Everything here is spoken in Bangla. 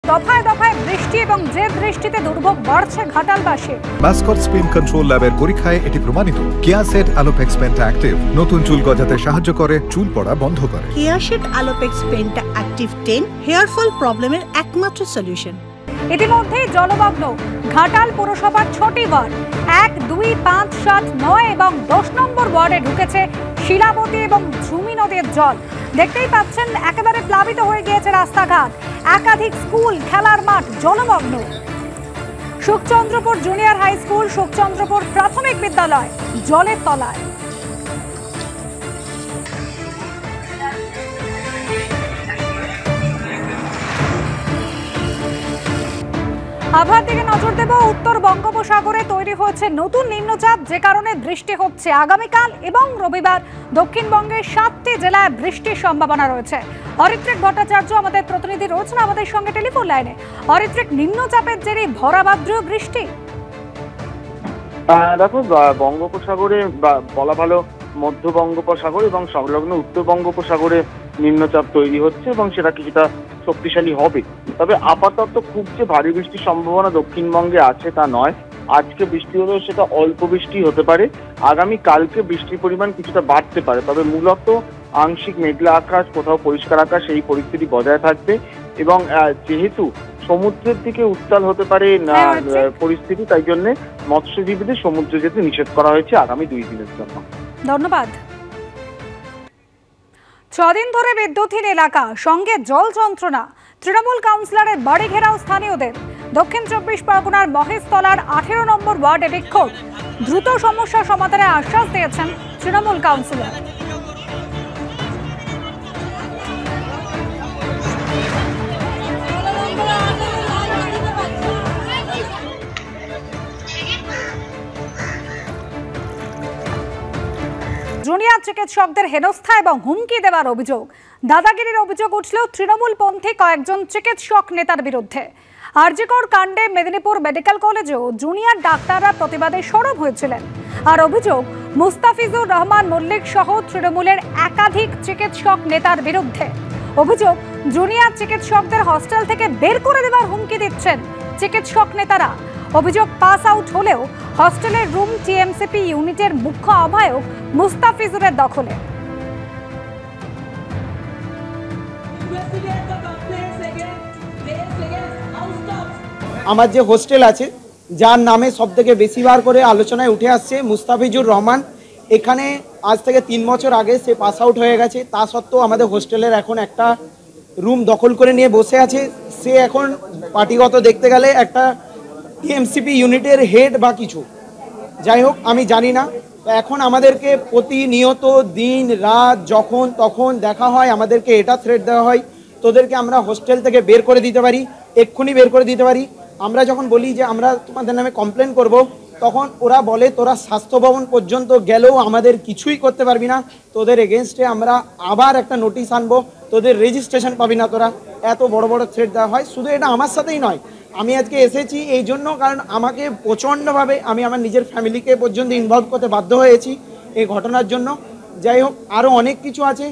দফায় দফায় বৃষ্টি এবং যে বৃষ্টিতে দুর্ভোগ বাড়ছে ঘাটালবাসী। মাস্কট স্পিন কন্ট্রোল ল্যাবের পরীক্ষায় এটি প্রমাণিত। কেয়াসেট আলোপেক্স পেন্টা অ্যাক্টিভ নতুন চুল গজাতে সাহায্য করে, চুল পড়া বন্ধ করে। কেয়াসেট আলোপেক্স পেন্টা অ্যাক্টিভ 10 হেয়ার ফল প্রবলেমের একমাত্র সলিউশন। ইতিমধ্যে জলমগ্ন ঘাটাল পুরসভার 6টি ওয়ার্ড, 1, 2, 5, 7, 9 এবং 10 নম্বর ওয়ার্ডে ঢুকেছে শিলাবতী এবং ঝুমি নদীর জল। দেখতেই পাচ্ছেন একেবারে প্লাবিত হয়ে গিয়েছে রাস্তাঘাট, একাধিক স্কুল, খেলার মাঠ জলমগ্ন। সুখচন্দ্রপুর জুনিয়র হাই স্কুল, সুখচন্দ্রপুর প্রাথমিক বিদ্যালয় জলের তলায়। আবহাওয়ার দিকে নজর দেব। উত্তর বঙ্গোপসাগরে তৈরি হয়েছে নতুন নিম্নচাপ, যে কারণে বৃষ্টি হচ্ছে। আগামীকাল এবং রবিবার দক্ষিণবঙ্গের 7টি জেলায় বৃষ্টির সম্ভাবনা রয়েছে। অরিত্রিক ভট্টাচার্য আমাদের প্রতিনিধি রয়েছেন আমাদের সঙ্গে টেলিফোন লাইনে। অরিত্রিক, নিম্নচাপের জেরে ভরাভাদ্র বৃষ্টি। দেখো, বঙ্গোপসাগরে বলা ভালো মধ্য বঙ্গোপসাগর এবং সংলগ্ন উত্তর বঙ্গোপসাগরে নিম্নচাপ তৈরি হচ্ছে এবং সেটা কিছুটা শক্তিশালী হবে। তবে আপাতত খুব যে ভারী বৃষ্টির সম্ভাবনা দক্ষিণবঙ্গে আছে তা নয়। আজকে বৃষ্টি হলেও সেটা অল্প বৃষ্টি হতে পারে। আগামী কালকে বৃষ্টির পরিমাণ কিছুটা বাড়তে পারে, তবে মূলত আংশিক মেঘলা আকাশ, কোথাও পরিষ্কার আকাশ, এই পরিস্থিতি বজায় থাকবে। এবং যেহেতু সমুদ্রের দিকে উত্তাল হতে পারে পরিস্থিতি, তাই জন্য মৎস্যজীবীদের সমুদ্রে যেতে নিষেধ করা হয়েছে আগামী 2 দিনের জন্য। ধন্যবাদ। 6 দিন ধরে বিদ্যুৎহীন এলাকা, সঙ্গে জল যন্ত্রণা। তৃণমূল কাউন্সিলরের বাড়ি ঘেরাও স্থানীয়দের। দক্ষিণ 24 পরগনার মহেশতলার 18 নম্বর ওয়ার্ডে বিক্ষোভ। দ্রুত সমস্যা সমাধানের আশ্বাস দিয়েছেন তৃণমূল কাউন্সিলর। জুনিয়র চিকিৎসকদের হেনস্থা এবং হুমকি দেওয়ার অভিযোগ, দাদাগিরির অভিযোগ উঠলেও তৃণমূলপন্থী কয়েকজন চিকিৎসক নেতার বিরুদ্ধে। আরজিকর কাণ্ডে মেদিনীপুর মেডিকেল কলেজেও জুনিয়র ডাক্তাররা প্রতিবাদে সরব হয়েছিলেন। আর অভিযোগ মুস্তাফিজুর রহমান মল্লিক সহ তৃণমূলের একাধিক চিকিৎসক নেতার বিরুদ্ধে। অভিযোগ জুনিয়র চিকিৎসকদের হস্টেল থেকে বের করে দেওয়ার হুমকি দিচ্ছেন চিকিৎসক নেতারা। অভিযোগ পাস আউট হলেও হস্টেলের রুম টিএমসিপি ইউনিটের মুখ্য আহ্বায়ক মুস্তাফিজুরের দখলে। আমার যে হোস্টেল আছে, যার নামে সব থেকে বেশিবার করে আলোচনায় উঠে আসছে মুস্তাফিজুর রহমান, এখানে আজ থেকে 3 বছর আগে সে পাস আউট হয়ে গেছে। তা সত্ত্বেও আমাদের হোস্টেলের এখন একটা রুম দখল করে নিয়ে বসে আছে। সে এখন পার্টিগত দেখতে গেলে একটা টিএমসিপি ইউনিটের হেড বা কিছু, যাই হোক আমি জানি না। এখন আমাদেরকে প্রতিনিয়ত দিন রাত যখন তখন দেখা হয়, আমাদেরকে এটা থ্রেট দেওয়া হয়, তোদেরকে আমরা হোস্টেল থেকে বের করে দিতে পারি, এক্ষুনি বের করে দিতে পারি। আমরা যখন বলি যে আমরা তোমাদের নামে কমপ্লেন করব, তখন ওরা বলে তোরা স্বাস্থ্য ভবন পর্যন্ত গেলেও আমাদের কিছুই করতে পারবি না, তোদের এগেনস্টে আমরা আবার একটা নোটিশ আনবো, তোদের রেজিস্ট্রেশন পাবি না তোরা। এত বড় বড় থ্রেট দেওয়া হয়। শুধু এটা আমার সাথেই নয়, আমি আজকে এসেছি এই জন্য কারণ আমাকে প্রচণ্ডভাবে আমি আমার নিজের ফ্যামিলিকে পর্যন্ত ইনভলভ করতে বাধ্য হয়েছি এই ঘটনার জন্য। যাই হোক, আরও অনেক কিছু আছে।